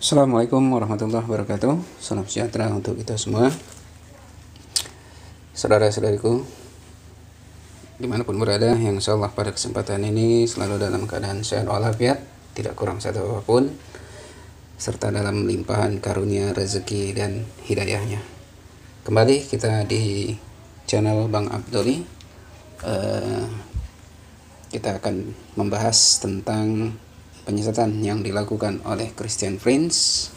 Assalamualaikum warahmatullahi wabarakatuh. Salam sejahtera untuk kita semua. Saudara-saudariku, dimanapun berada, yang insyaallah pada kesempatan ini selalu dalam keadaan sehat walafiat, tidak kurang satu apapun, serta dalam limpahan karunia rezeki dan hidayahnya. Kembali kita di channel Bang Abdoli. Kita akan membahas tentang penyesatan yang dilakukan oleh Christian Prince.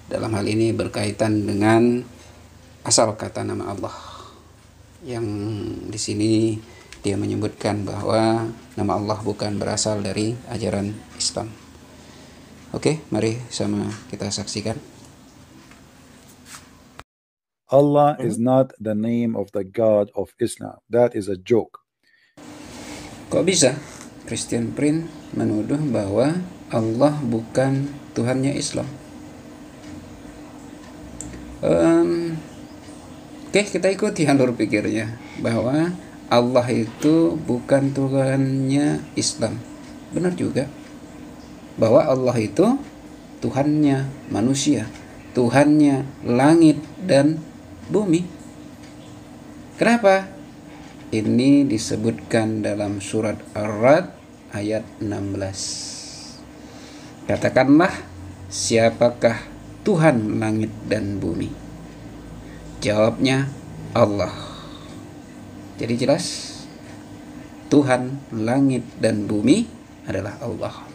Dalam hal ini berkaitan dengan asal kata nama Allah, yang di sini dia menyebutkan bahwa nama Allah bukan berasal dari ajaran Islam. Oke, mari sama kita saksikan. Allah is not the name of the God of Islam. That is a joke. Kok bisa Christian Prince menuduh bahwa Allah bukan Tuhannya Islam? Oke, kita ikuti alur pikirnya bahwa Allah itu bukan Tuhannya Islam. Benar juga bahwa Allah itu Tuhannya manusia, Tuhannya langit dan bumi. Kenapa? Ini disebutkan dalam surat Ar-Ra'd ayat 16. Katakanlah, siapakah Tuhan langit dan bumi? Jawabnya, Allah. Jadi jelas, Tuhan langit dan bumi adalah Allah.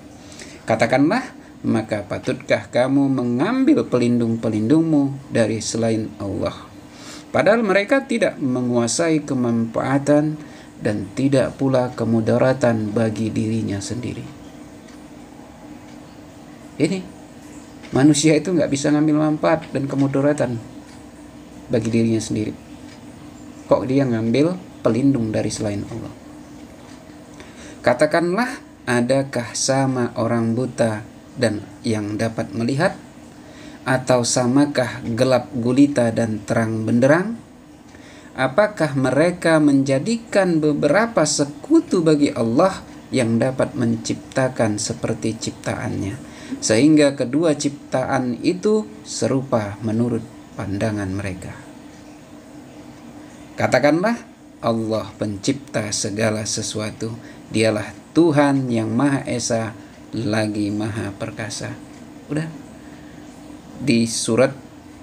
Katakanlah, maka patutkah kamu mengambil pelindung-pelindungmu dari selain Allah? Padahal mereka tidak menguasai kemanfaatan dan tidak pula kemudaratan bagi dirinya sendiri. Ini, manusia itu nggak bisa ngambil manfaat dan kemudaratan bagi dirinya sendiri. Kok dia ngambil pelindung dari selain Allah? Katakanlah, adakah sama orang buta dan yang dapat melihat? Atau samakah gelap gulita dan terang benderang? Apakah mereka menjadikan beberapa sekutu bagi Allah yang dapat menciptakan seperti ciptaannya, sehingga kedua ciptaan itu serupa menurut pandangan mereka? Katakanlah, Allah pencipta segala sesuatu. Dialah Tuhan yang Maha Esa lagi Maha Perkasa. Udah. Di surat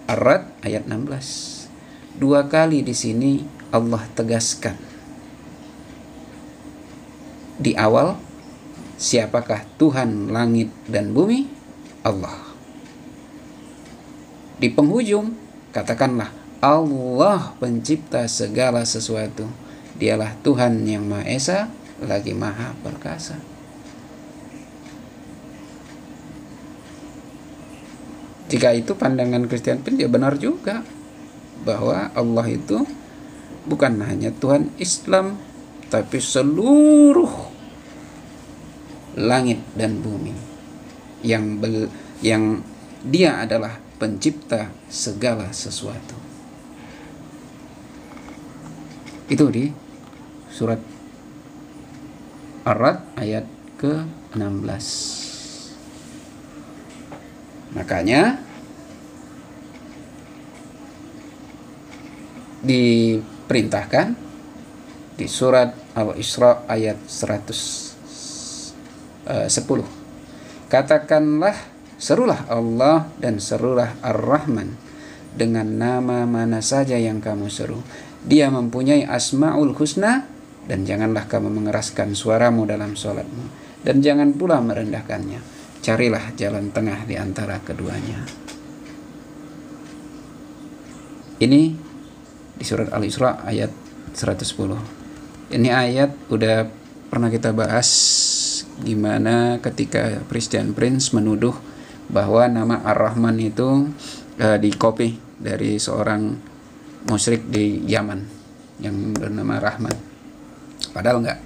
Ar-Ra'd ayat 16. Dua kali di sini Allah tegaskan. Di awal, siapakah Tuhan langit dan bumi? Allah. Di penghujung, katakanlah, Allah pencipta segala sesuatu. Dialah Tuhan yang Maha Esa lagi Maha Perkasa. Jika itu pandangan Christian Prince, ya benar juga bahwa Allah itu bukan hanya Tuhan Islam, tapi seluruh langit dan bumi, yang dia adalah pencipta segala sesuatu. Itu di surat Ar-Ra'd ayat ke-16. Makanya diperintahkan di surat Al-Isra ayat 110. Katakanlah, serulah Allah dan serulah Ar-Rahman dengan nama mana saja yang kamu seru. Dia mempunyai Asmaul Husna, dan janganlah kamu mengeraskan suaramu dalam sholatmu, dan jangan pula merendahkannya. Carilah jalan tengah di antara keduanya. Ini di surat Al-Isra ayat 110. Ini ayat udah pernah kita bahas, gimana ketika Christian Prince menuduh bahwa nama Ar-Rahman itu dikopi dari seorang musyrik di Yaman yang bernama Rahman. Padahal enggak.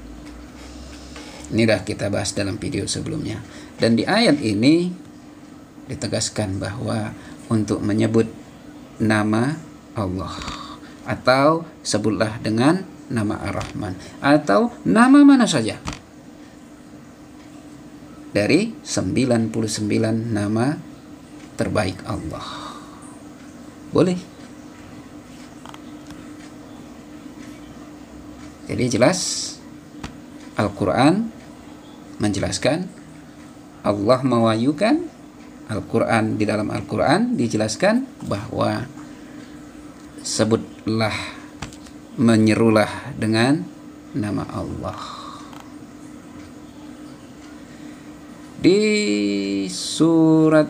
Ini dah kita bahas dalam video sebelumnya. Dan di ayat ini ditegaskan bahwa untuk menyebut nama Allah, atau sebutlah dengan nama Ar-Rahman, atau nama mana saja dari 99 nama terbaik Allah. Boleh. Jadi jelas Al-Quran menjelaskan, Allah mewahyukan Al-Quran, di dalam Al-Quran dijelaskan bahwa sebutlah, menyerulah dengan nama Allah. Di surat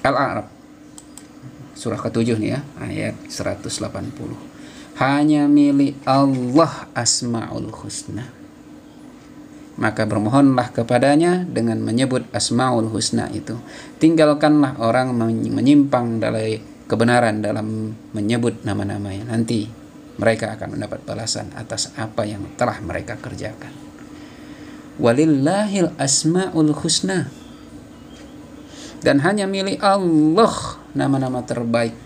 Al-A'raf, surah ke-7 nih ya, ayat 180. Hanya milik Allah Asmaul Husna, maka bermohonlah kepadanya dengan menyebut Asmaul Husna itu. Tinggalkanlah orang menyimpang dari kebenaran dalam menyebut nama-namanya. Nanti mereka akan mendapat balasan atas apa yang telah mereka kerjakan. Walillahil asmaul husna, dan hanya milik Allah nama-nama terbaik.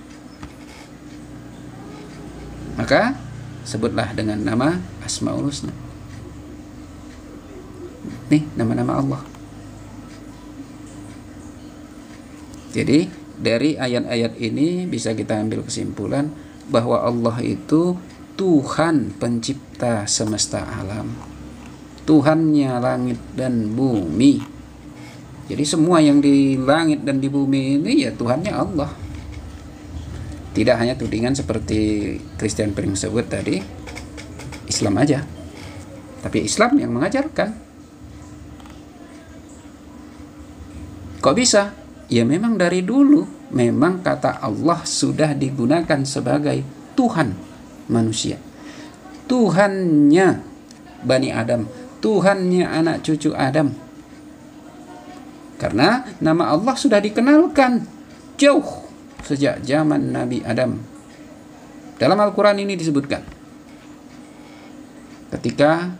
Maka sebutlah dengan nama Asmaul Husna. Nih nama-nama Allah. Jadi dari ayat-ayat ini bisa kita ambil kesimpulan bahwa Allah itu Tuhan pencipta semesta alam, Tuhannya langit dan bumi. Jadi semua yang di langit dan di bumi ini ya Tuhannya Allah. Tidak hanya tudingan seperti Christian Prince sebut tadi, Islam aja, tapi Islam yang mengajarkan. Kok bisa? Ya memang dari dulu memang kata Allah sudah digunakan sebagai Tuhan manusia, Tuhannya Bani Adam, Tuhannya anak cucu Adam. Karena nama Allah sudah dikenalkan jauh sejak zaman Nabi Adam. Dalam Al-Quran ini disebutkan ketika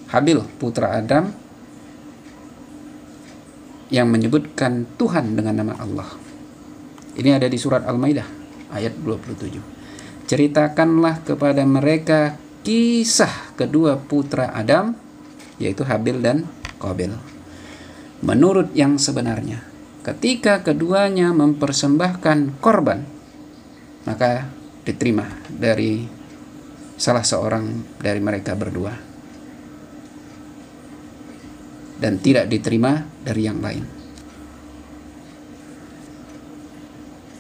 Habil putra Adam yang menyebutkan Tuhan dengan nama Allah. Ini ada di surat Al-Maidah ayat 27. Ceritakanlah kepada mereka kisah kedua putra Adam, yaitu Habil dan Qabil, menurut yang sebenarnya. Ketika keduanya mempersembahkan korban, maka diterima dari salah seorang dari mereka berdua dan tidak diterima dari yang lain.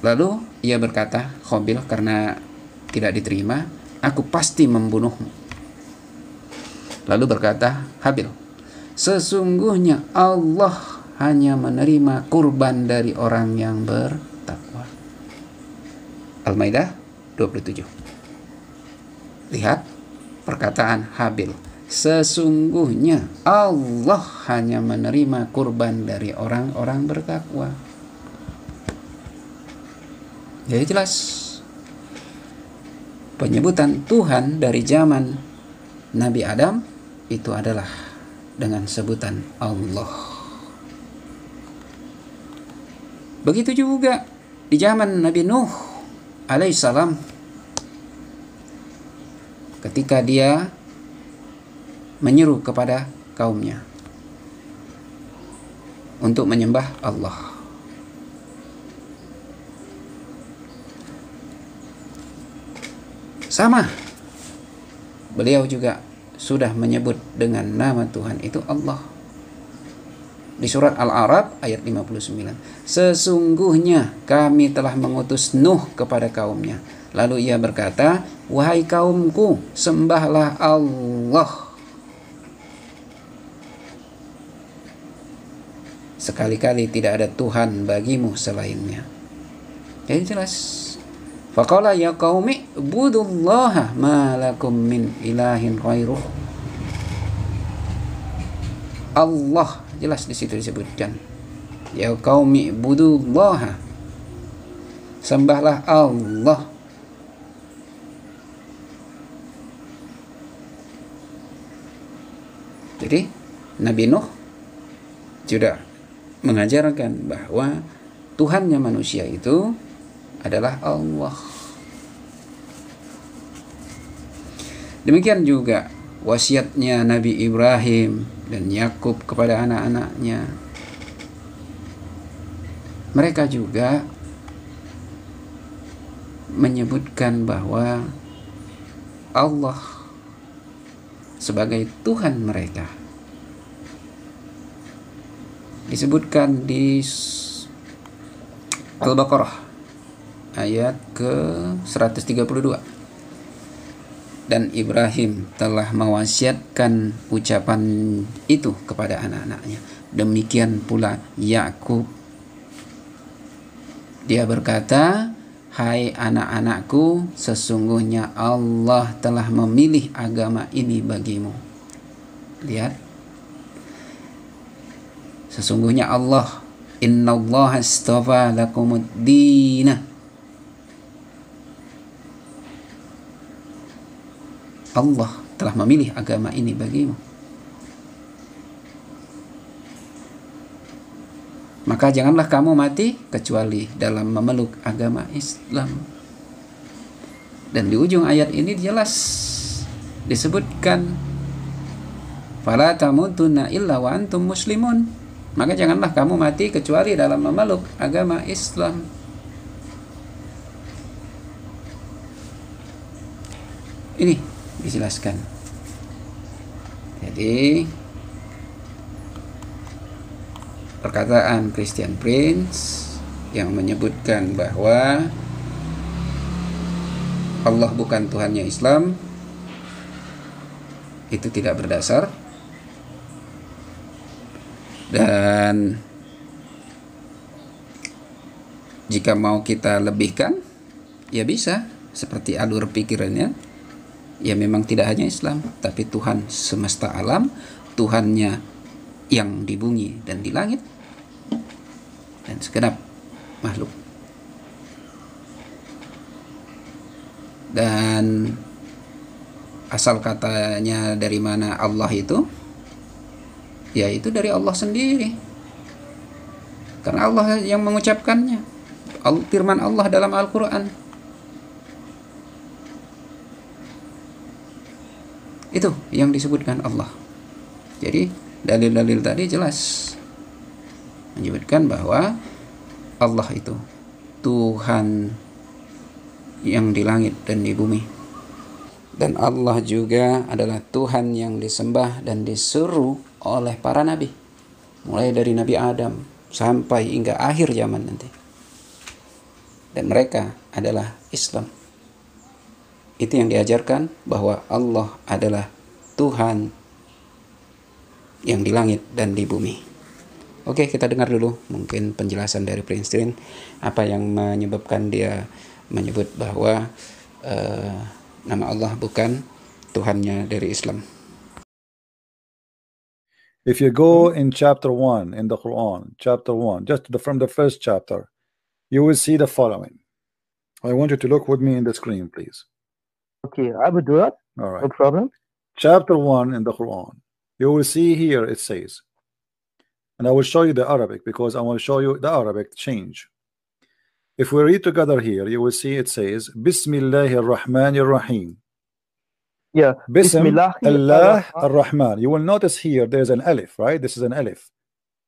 Lalu ia berkata, Qabil, karena tidak diterima, aku pasti membunuhmu. Lalu berkata Habil, sesungguhnya Allah hanya menerima kurban dari orang yang bertakwa. Al-Maidah 27. Lihat perkataan Habil, sesungguhnya Allah hanya menerima kurban dari orang-orang bertakwa. Jadi jelas penyebutan Tuhan dari zaman Nabi Adam itu adalah dengan sebutan Allah. Begitu juga di zaman Nabi Nuh alaihissalam, ketika dia menyeru kepada kaumnya untuk menyembah Allah. Sama, beliau juga sudah menyebut dengan nama Tuhan itu Allah. Di surat Al-A'raf ayat 59. Sesungguhnya kami telah mengutus Nuh kepada kaumnya. Lalu ia berkata, wahai kaumku, sembahlah Allah. Sekali-kali tidak ada Tuhan bagimu selainnya. Jadi jelas. Faqala ya qaumi budullaha ma lakum min ilahin ghairuh. Allah jelas di situ disebutkan. Ya qaumi budullaha. Sembahlah Allah. Jadi Nabi Nuh juga mengajarkan bahwa Tuhannya manusia itu adalah Allah. Demikian juga wasiatnya Nabi Ibrahim dan Yakub kepada anak-anaknya. mereka juga menyebutkan bahwa Allah sebagai Tuhan mereka. Disebutkan di Al-Baqarah ayat ke-132. Dan Ibrahim telah mewasiatkan ucapan itu kepada anak-anaknya. Demikian pula Yakub. Dia berkata, "Hai anak-anakku, sesungguhnya Allah telah memilih agama ini bagimu." Lihat. Sesungguhnya Allah, innallaha astafa lakumud dina. Allah telah memilih agama ini bagimu. Maka janganlah kamu mati kecuali dalam memeluk agama Islam. Dan di ujung ayat ini jelas disebutkan, fala tamutunna illa wa antum muslimun. Maka janganlah kamu mati kecuali dalam memeluk agama Islam. Ini dijelaskan. Jadi perkataan Christian Prince yang menyebutkan bahwa Allah bukan Tuhannya Islam itu tidak berdasar, dan jika mau kita lebihkan ya bisa seperti alur pikirannya. Ya memang tidak hanya Islam, tapi Tuhan semesta alam, Tuhannya yang di bumi dan di langit, dan segenap makhluk. Dan asal katanya dari mana Allah itu? Ya itu dari Allah sendiri. Karena Allah yang mengucapkannya. Firman Allah dalam Al-Quran. Itu yang disebutkan Allah. Jadi dalil-dalil tadi jelas menyebutkan bahwa Allah itu Tuhan yang di langit dan di bumi. Dan Allah juga adalah Tuhan yang disembah dan disuruh oleh para nabi, mulai dari Nabi Adam sampai hingga akhir zaman nanti. Dan mereka adalah Islam. Itu yang diajarkan, bahwa Allah adalah Tuhan yang di langit dan di bumi. Oke, kita dengar dulu mungkin penjelasan dari Prince Trin, apa yang menyebabkan dia menyebut bahwa nama Allah bukan Tuhannya dari Islam. If you go in chapter 1 in the Quran, chapter 1, from the first chapter, you will see the following. I want you to look with me in the screen, please. Okay, I will do it. All right. No problem. Chapter 1 in the Quran. You will see here it says, and I will show you the Arabic because I want to show you the Arabic change. If we read together here, you will see it says, Bismillahir Rahmanir Rahim. Yeah. Bismillah ar-Rahman. You will notice here there's an alif, right? This is an alif.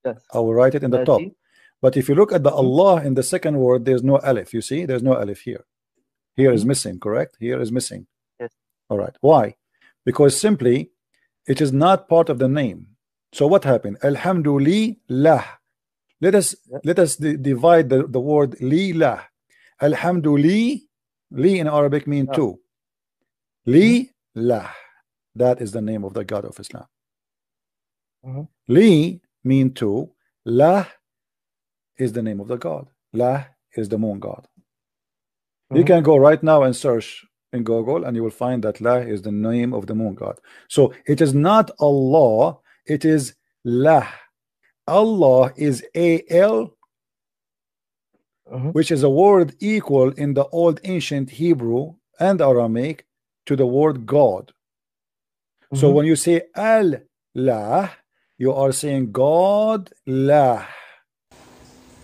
Yes. I will write it in the top. See? But if you look at the Allah in the second word, there's no alif. You see, there's no alif here. Here is missing, correct? Here is missing. Yes. All right. Why? Because simply it is not part of the name. So what happened? Alhamdulillah. Let us divide the word li-lah. Alhamdulillah. Li in Arabic mean two. Li-lah. That is the name of the God of Islam. Li mean two. Lah is the name of the God. Lah is the moon God. You can go right now and search in Google and you will find that La is the name of the moon God. So it is not Allah, it is La. Allah is A-L, which is a word equal in the old ancient Hebrew and Aramaic to the word God. So when you say Al-La, you are saying God La.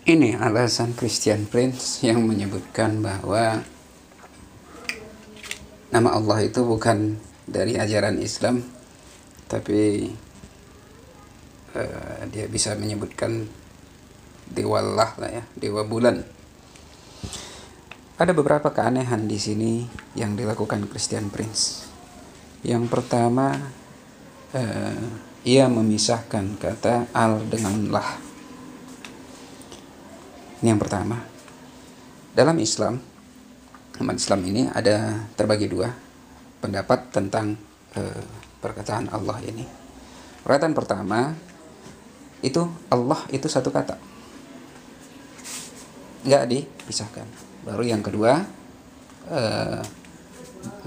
Ini alasan Christian Prince yang menyebutkan bahwa nama Allah itu bukan dari ajaran Islam, tapi dia bisa menyebutkan dewa lah ya, dewa bulan. Ada beberapa keanehan di sini yang dilakukan Christian Prince. Yang pertama, ia memisahkan kata al dengan lah. Ini yang pertama. Dalam Islam, umat Islam ini ada terbagi dua pendapat tentang perkataan Allah ini. Perkataan pertama itu Allah itu satu kata, nggak dipisahkan. Baru yang kedua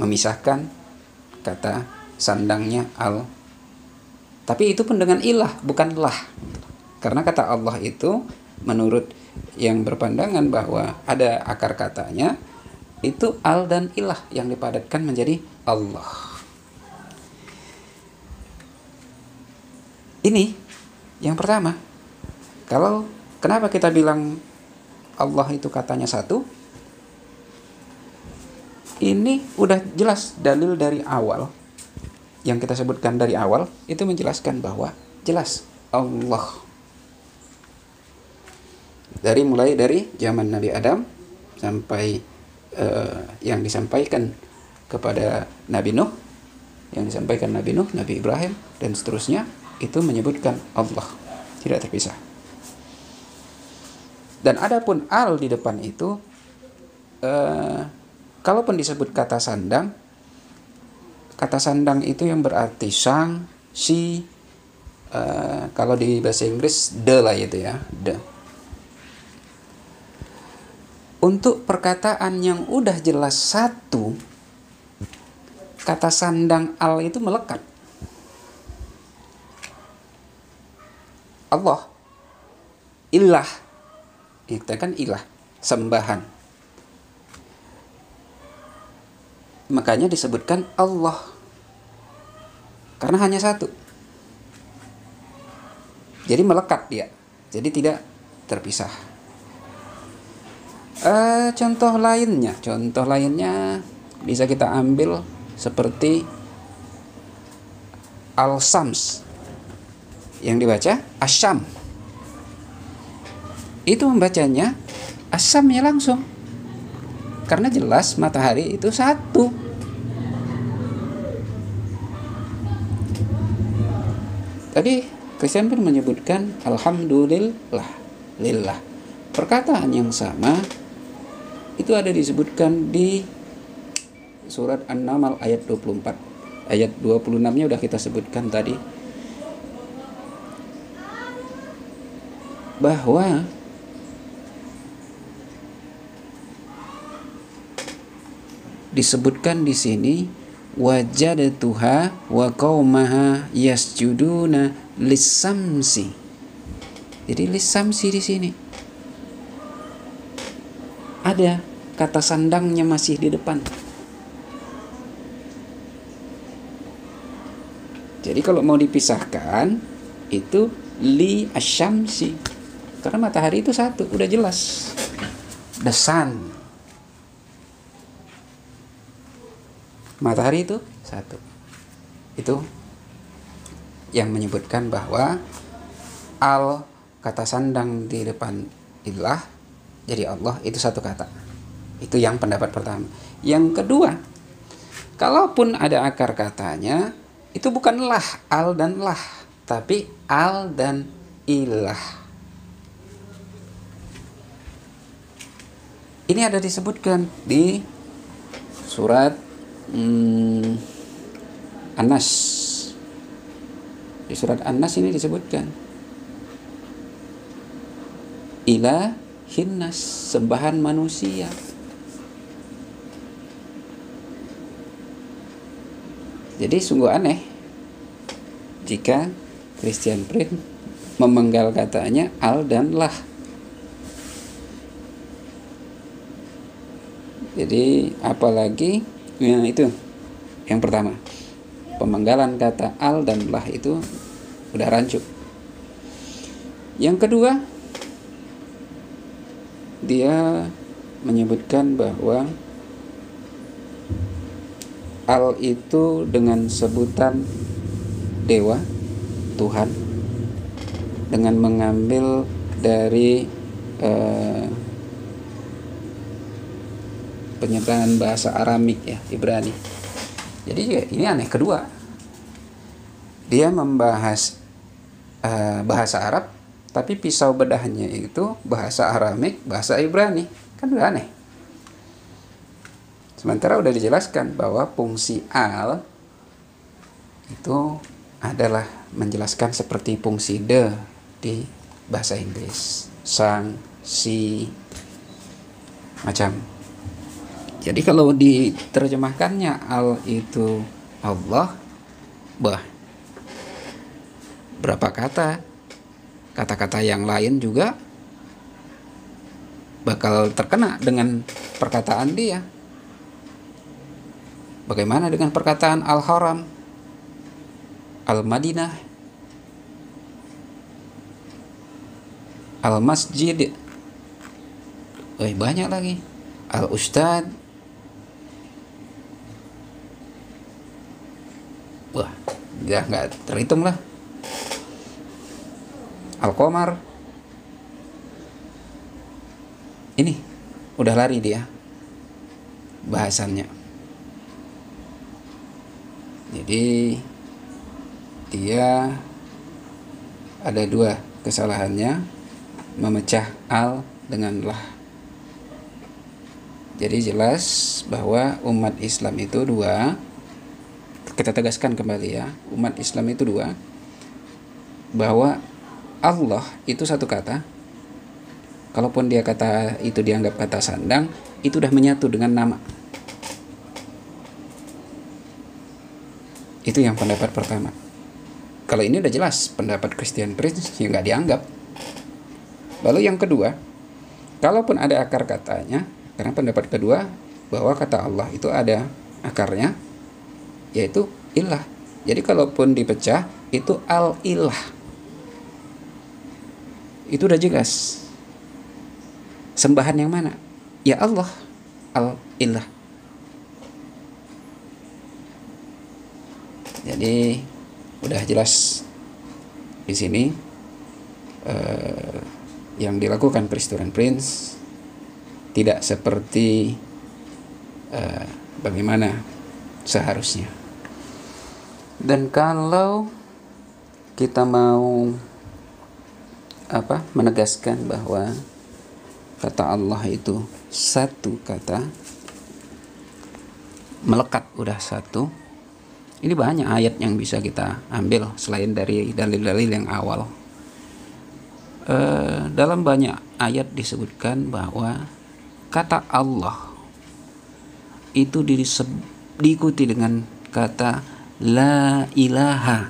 memisahkan kata sandangnya al, tapi itu pun dengan ilah bukan lah, karena kata Allah itu menurut yang berpandangan bahwa ada akar katanya itu al dan ilah yang dipadatkan menjadi Allah. Ini yang pertama. Kalau kenapa kita bilang Allah itu katanya satu? Ini udah jelas dalil dari awal yang kita sebutkan dari awal itu menjelaskan bahwa jelas Allah. Mulai dari zaman Nabi Adam sampai yang disampaikan kepada Nabi Nuh, yang disampaikan Nabi Nuh, Nabi Ibrahim dan seterusnya, itu menyebutkan Allah, tidak terpisah. Dan adapun al di depan itu, kalaupun disebut kata sandang itu yang berarti sang, si, kalau di bahasa Inggris the lah itu ya, the. Untuk perkataan yang udah jelas satu, kata sandang al itu melekat. Allah, ilah, kita kan ilah, sembahan. Makanya disebutkan Allah, karena hanya satu. Jadi melekat dia, jadi tidak terpisah. Contoh lainnya bisa kita ambil seperti Al-Sams yang dibaca Asyam. Itu membacanya Asyamnya langsung, karena jelas matahari itu satu. Tadi Christian pun menyebutkan Alhamdulillah, lillah. Perkataan yang sama itu ada disebutkan di surat An-Naml ayat 24. Ayat 26-nya udah kita sebutkan tadi, bahwa disebutkan di sini wajadatuha wa qaumaha yasjuduna lis-samsi. Jadi lis-samsi di sini ada kata sandangnya masih di depan. Jadi kalau mau dipisahkan itu li asyamsi, karena matahari itu satu, udah jelas, the sun, matahari itu satu. Itu yang menyebutkan bahwa al, kata sandang di depan ilah, jadi Allah itu satu kata. Itu yang pendapat pertama. Yang kedua, kalaupun ada akar katanya, itu bukanlah al dan lah, tapi al dan ilah. Ini ada disebutkan di surat An-Nas. Di surat An-Nas ini disebutkan ilahinnas, sembahan manusia. Jadi sungguh aneh jika Christian Prince memenggal katanya al dan lah. Jadi apalagi itu yang pertama, pemenggalan kata al dan lah itu udah rancu. Yang kedua, dia menyebutkan bahwa al itu dengan sebutan dewa, Tuhan, dengan mengambil dari penyebaran bahasa Aramik ya, Ibrani. Jadi ini aneh. Kedua, dia membahas bahasa Arab, tapi pisau bedahnya itu bahasa Aramik, bahasa Ibrani. Kan udah aneh. Sementara udah dijelaskan bahwa fungsi al itu adalah menjelaskan seperti fungsi the di bahasa Inggris, sang, si, macam. Jadi kalau diterjemahkannya al itu Allah, berapa kata-kata yang lain juga bakal terkena dengan perkataan dia. Bagaimana dengan perkataan al-haram, al-madinah, al-masjid, banyak lagi, al-ustad. Ya nggak terhitung lah. Al-qamar. Ini udah lari dia bahasannya. Jadi dia ada dua kesalahannya, memecah al dengan lah. Jadi jelas bahwa umat Islam itu dua. Kita tegaskan kembali ya, umat Islam itu dua, bahwa Allah itu satu kata. Kalaupun dia kata itu dianggap kata sandang, itu udah menyatu dengan nama. Itu yang pendapat pertama. Kalau ini udah jelas pendapat Christian Prince, ya nggak dianggap. Lalu yang kedua, kalaupun ada akar katanya, karena pendapat kedua bahwa kata Allah itu ada akarnya, yaitu ilah. Jadi kalaupun dipecah itu al-ilah. Itu udah jelas. Sembahan yang mana? Ya Allah, al-ilah. Jadi udah jelas di sini yang dilakukan Christian Prince tidak seperti bagaimana seharusnya. Dan kalau kita mau menegaskan bahwa kata Allah itu satu kata, melekat udah satu, ini banyak ayat yang bisa kita ambil selain dari dalil-dalil yang awal. Dalam banyak ayat disebutkan bahwa kata Allah itu diikuti dengan kata la ilaha.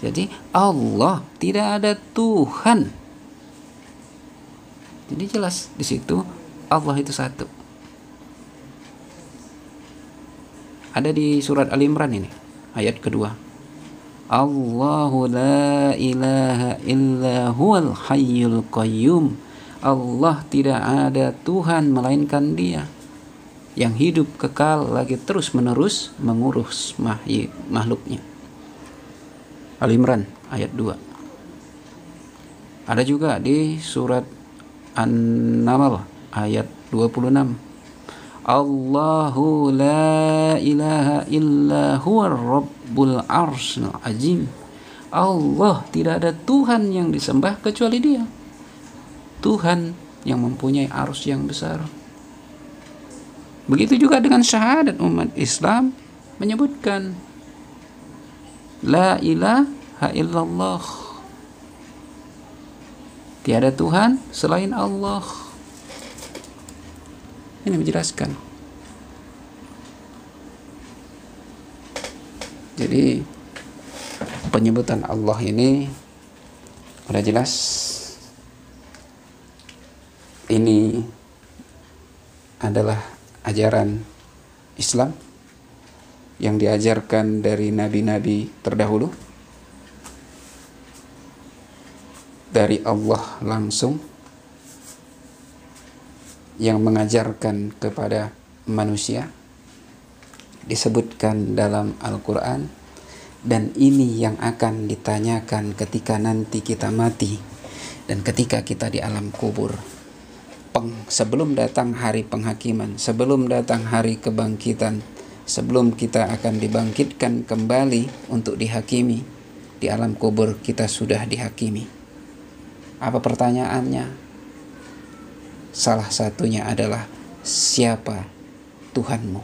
Jadi Allah, tidak ada Tuhan. Jadi jelas di situ Allah itu satu. Ada di surat Al-Imran ini, ayat kedua. Allahu la ilaha illa huwal hayyul qayyum. Allah tidak ada Tuhan melainkan Dia yang hidup kekal lagi terus menerus mengurus makhluknya. Al-Imran ayat 2. Ada juga di surat An-Naml ayat 26. Allahu la ilaha illa huwar rabbul arsyil azim. Allah, tidak ada Tuhan yang disembah kecuali Dia, Tuhan yang mempunyai arsy yang besar. Begitu juga dengan syahadat umat Islam menyebutkan la ilaha illallah, tiada Tuhan selain Allah. Ini menjelaskan. Jadi penyebutan Allah ini sudah jelas ini adalah ajaran Islam yang diajarkan dari nabi-nabi terdahulu, dari Allah langsung, yang mengajarkan kepada manusia. Disebutkan dalam Al-Quran, Dan ini yang akan ditanyakan ketika nanti kita mati dan ketika kita di alam kubur. Sebelum datang hari penghakiman, sebelum datang hari kebangkitan, sebelum kita akan dibangkitkan kembali untuk dihakimi, di alam kubur kita sudah dihakimi. Apa pertanyaannya? Salah satunya adalah, siapa Tuhanmu?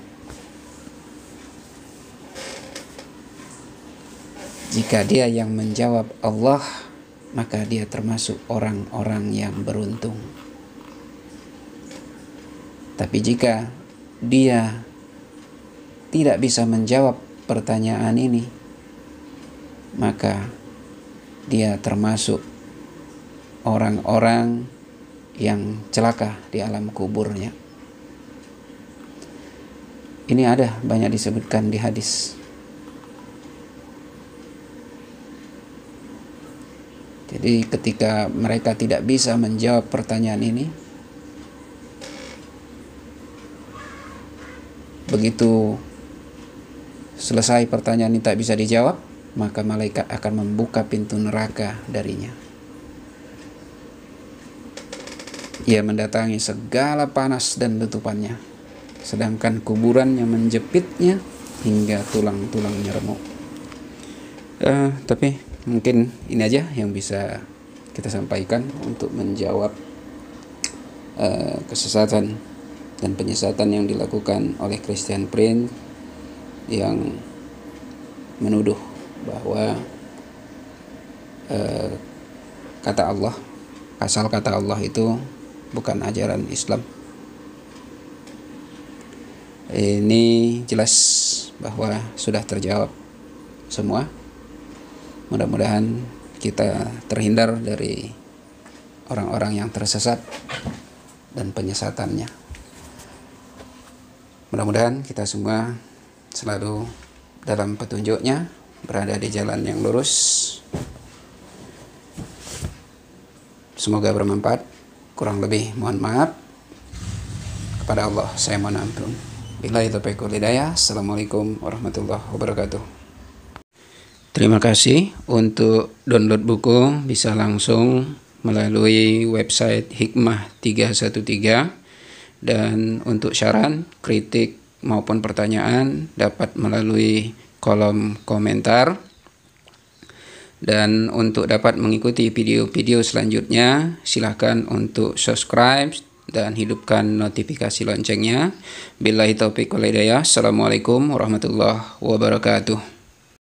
Jika dia yang menjawab Allah, maka dia termasuk orang-orang yang beruntung. Tapi jika dia tidak bisa menjawab pertanyaan ini, maka dia termasuk orang-orang yang celaka di alam kuburnya. Ini ada banyak disebutkan di hadis. Jadi ketika mereka tidak bisa menjawab pertanyaan ini, begitu selesai pertanyaan ini tak bisa dijawab, maka malaikat akan membuka pintu neraka darinya. Ia mendatangi segala panas dan letupannya, sedangkan kuburannya menjepitnya hingga tulang-tulangnya remuk. Tapi mungkin ini aja yang bisa kita sampaikan untuk menjawab kesesatan dan penyesatan yang dilakukan oleh Christian Prince yang menuduh bahwa asal kata Allah itu bukan ajaran Islam. Ini jelas bahwa sudah terjawab semua. Mudah-mudahan kita terhindar dari orang-orang yang tersesat dan penyesatannya. Mudah-mudahan kita semua selalu dalam petunjuknya, berada di jalan yang lurus. Semoga bermanfaat. Kurang lebih mohon maaf. Kepada Allah saya mohon ampun. Billahi taufiq wal hidayah. Assalamualaikum warahmatullahi wabarakatuh. Terima kasih. Untuk download buku bisa langsung melalui website Hikmah 313, dan untuk saran, kritik maupun pertanyaan dapat melalui kolom komentar. Dan untuk dapat mengikuti video-video selanjutnya, silahkan untuk subscribe dan hidupkan notifikasi loncengnya. Billahi taufiq wal hidayah. Assalamualaikum warahmatullahi wabarakatuh.